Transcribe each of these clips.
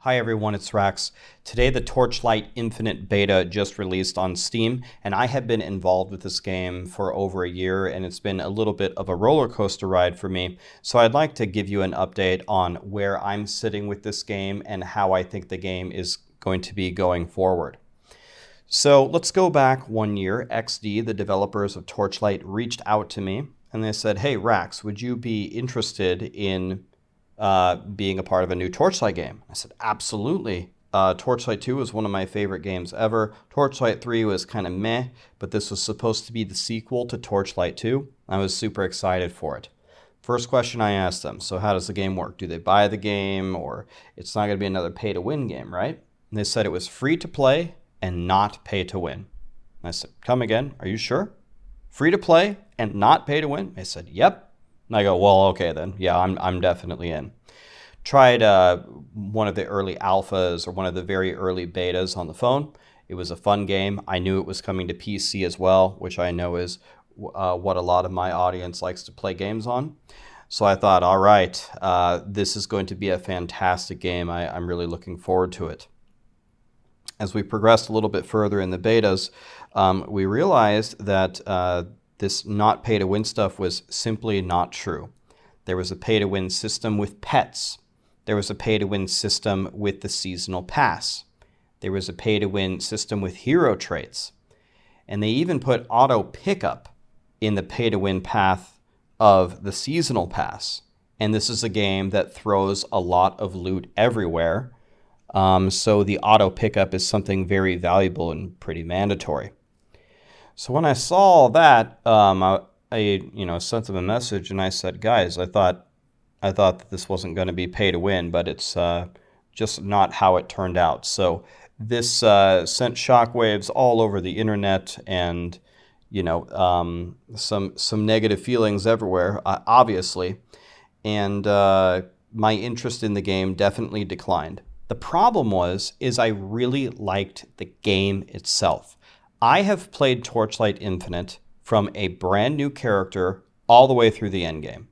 Hi everyone, it's Rax. Today the Torchlight Infinite Beta just released on Steam, and I have been involved with this game for over a year, and it's been a little bit of a roller coaster ride for me. So I'd like to give you an update on where I'm sitting with this game and how I think the game is going to be going forward. So let's go back 1 year. XD, the developers of Torchlight, reached out to me and they said, "Hey Rax, would you be interested in being a part of a new Torchlight game?" I said, absolutely. Torchlight 2 was one of my favorite games ever. Torchlight 3 was kind of meh, but this was supposed to be the sequel to Torchlight 2. I was super excited for it. First question I asked them, so how does the game work? Do they buy the game, or it's not going to be another pay-to-win game, right? And they said it was free to play and not pay to win. And I said, come again, are you sure? Free to play and not pay to win? They said, yep. And I go, well, okay then. Yeah, I'm definitely in. Tried one of the early alphas or one of the very early betas on the phone. It was a fun game. I knew it was coming to PC as well, which I know is what a lot of my audience likes to play games on. So I thought, all right, this is going to be a fantastic game. I'm really looking forward to it. As we progressed a little bit further in the betas, we realized that this not pay-to-win stuff was simply not true. There was a pay-to-win system with pets. There was a pay-to-win system with the seasonal pass. There was a pay-to-win system with hero traits. And they even put auto pickup in the pay-to-win path of the seasonal pass. And this is a game that throws a lot of loot everywhere. So the auto pickup is something very valuable and pretty mandatory. So when I saw that, I sent them a message and I said, guys, I thought that this wasn't going to be pay to win, but it's just not how it turned out. So this sent shockwaves all over the internet, and some negative feelings everywhere, obviously. And my interest in the game definitely declined. The problem is I really liked the game itself. I have played Torchlight Infinite from a brand new character all the way through the end game,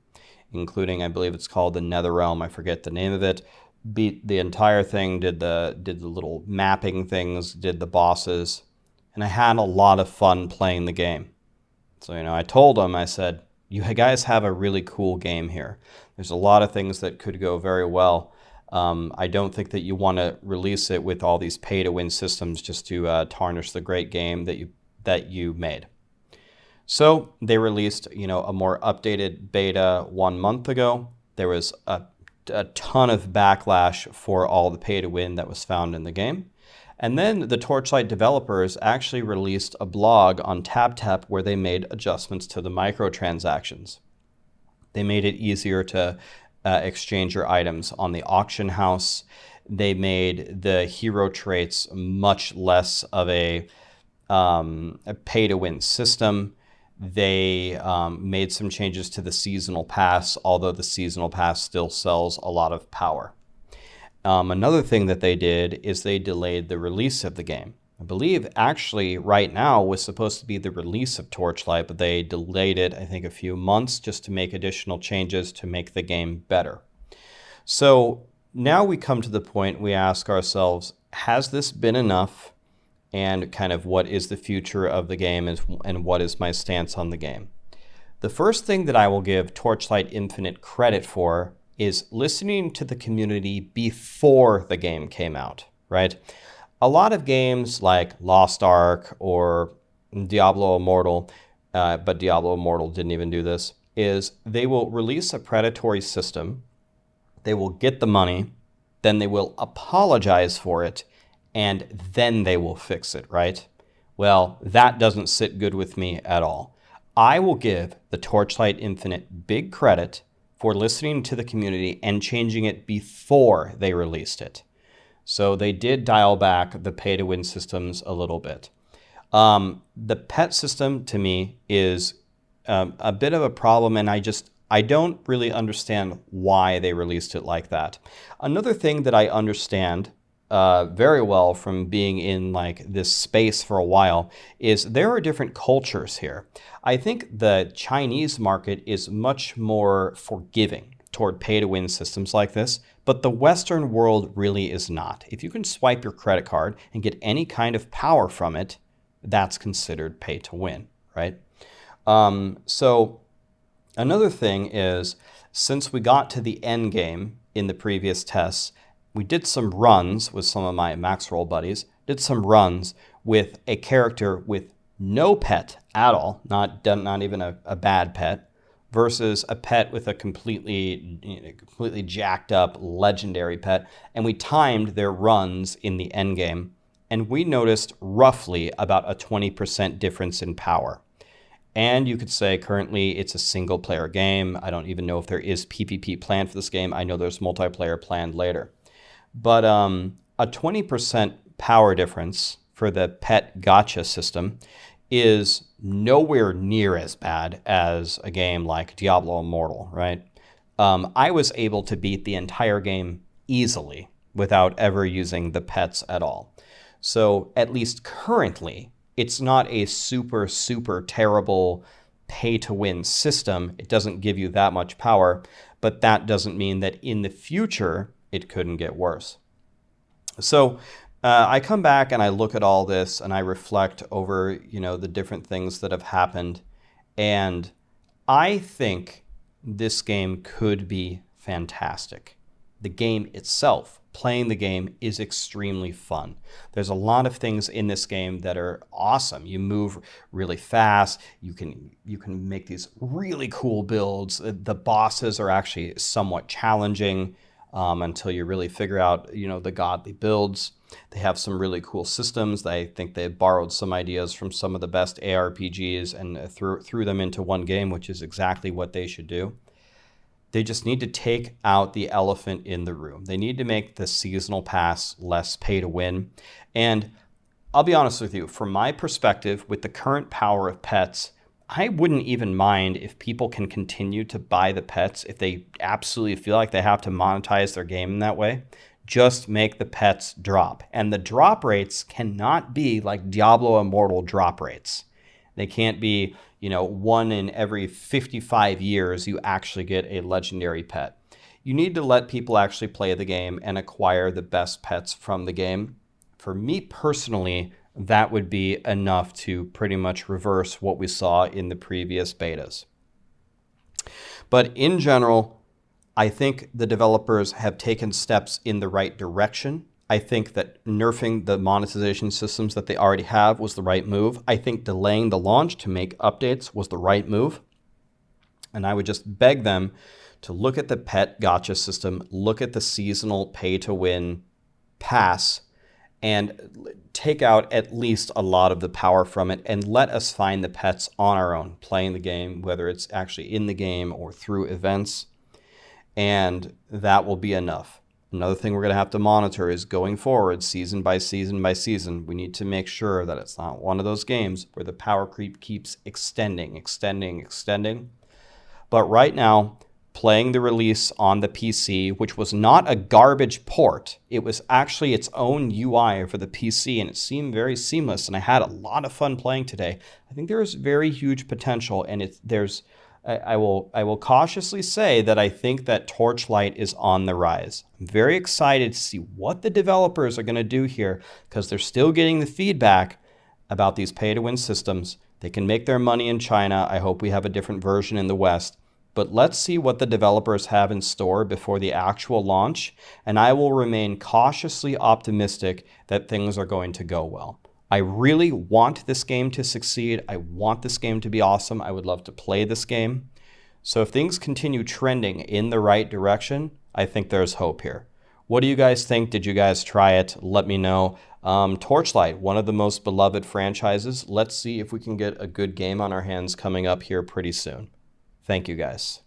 including, I believe it's called the Netherrealm. I forget the name of it. Beat the entire thing, did the little mapping things, did the bosses, and I had a lot of fun playing the game. So, I told them, I said, you guys have a really cool game here. There's a lot of things that could go very well. I don't think that you want to release it with all these pay-to-win systems just to tarnish the great game that you made. So they released, a more updated beta 1 month ago. There was a ton of backlash for all the pay-to-win that was found in the game. And then the Torchlight developers actually released a blog on TapTap where they made adjustments to the microtransactions. They made it easier to exchange your items on the auction house. They made the hero traits much less of a pay-to-win system. They made some changes to the seasonal pass, although the seasonal pass still sells a lot of power. Another thing that they did is they delayed the release of the game. I believe actually right now was supposed to be the release of Torchlight, but they delayed it, I think, a few months just to make additional changes to make the game better. So now we come to the point we ask ourselves, has this been enough? And kind of what is the future of the game and what is my stance on the game? The first thing that I will give Torchlight Infinite credit for is listening to the community before the game came out, right? A lot of games like Lost Ark or Diablo Immortal, but Diablo Immortal didn't even do this, is they will release a predatory system, they will get the money, then they will apologize for it, and then they will fix it, right? Well, that doesn't sit good with me at all. I will give the Torchlight Infinite big credit for listening to the community and changing it before they released it. So they did dial back the pay-to-win systems a little bit. The pet system, to me, is a bit of a problem, and I don't really understand why they released it like that. Another thing that I understand very well from being in this space for a while is there are different cultures here. I think the Chinese market is much more forgiving toward pay-to-win systems like this, but the Western world really is not. If you can swipe your credit card and get any kind of power from it, that's considered pay to win, right? So another thing is, since we got to the end game in the previous tests, we did some runs with some of my Maxroll buddies, did some runs with a character with no pet at all, not even a bad pet, versus a pet with a completely jacked up legendary pet. And we timed their runs in the end game, and we noticed roughly about a 20% difference in power. And you could say currently it's a single player game. I don't even know if there is PvP planned for this game. I know there's multiplayer planned later. But a 20% power difference for the pet gacha system is nowhere near as bad as a game like Diablo Immortal, right? I was able to beat the entire game easily without ever using the pets at all. So at least currently, it's not a super terrible pay-to-win system. It doesn't give you that much power, but that doesn't mean that in the future, it couldn't get worse. So I come back and I look at all this and I reflect over, the different things that have happened. And I think this game could be fantastic. The game itself, playing the game, is extremely fun. There's a lot of things in this game that are awesome. You move really fast. You can make these really cool builds. The bosses are actually somewhat challenging until you really figure out, the godly builds. They have some really cool systems. I think they borrowed some ideas from some of the best ARPGs and threw them into one game, which is exactly what they should do. They just need to take out the elephant in the room. They need to make the seasonal pass less pay to win. And I'll be honest with you, from my perspective, with the current power of pets, I wouldn't even mind if people can continue to buy the pets if they absolutely feel like they have to monetize their game in that way. Just make the pets drop. And the drop rates cannot be like Diablo Immortal drop rates. They can't be, 1 in every 55 years you actually get a legendary pet. You need to let people actually play the game and acquire the best pets from the game. For me personally, that would be enough to pretty much reverse what we saw in the previous betas. But in general, I think the developers have taken steps in the right direction. I think that nerfing the monetization systems that they already have was the right move. I think delaying the launch to make updates was the right move. And I would just beg them to look at the pet gacha system, look at the seasonal pay-to-win pass, and take out at least a lot of the power from it and let us find the pets on our own, playing the game, whether it's actually in the game or through events. And that will be enough. Another thing we're going to have to monitor is going forward, season by season by season. We need to make sure that it's not one of those games where the power creep keeps extending. But right now, playing the release on the PC, which was not a garbage port, it was actually its own UI for the PC, and it seemed very seamless, and I had a lot of fun playing today. I think there is very huge potential, and I will cautiously say that I think that Torchlight is on the rise. I'm very excited to see what the developers are going to do here, because they're still getting the feedback about these pay-to-win systems. They can make their money in China. I hope we have a different version in the West. But let's see what the developers have in store before the actual launch, and I will remain cautiously optimistic that things are going to go well. I really want this game to succeed. I want this game to be awesome. I would love to play this game. So if things continue trending in the right direction, I think there's hope here. What do you guys think? Did you guys try it? Let me know. Torchlight, one of the most beloved franchises. Let's see if we can get a good game on our hands coming up here pretty soon. Thank you, guys.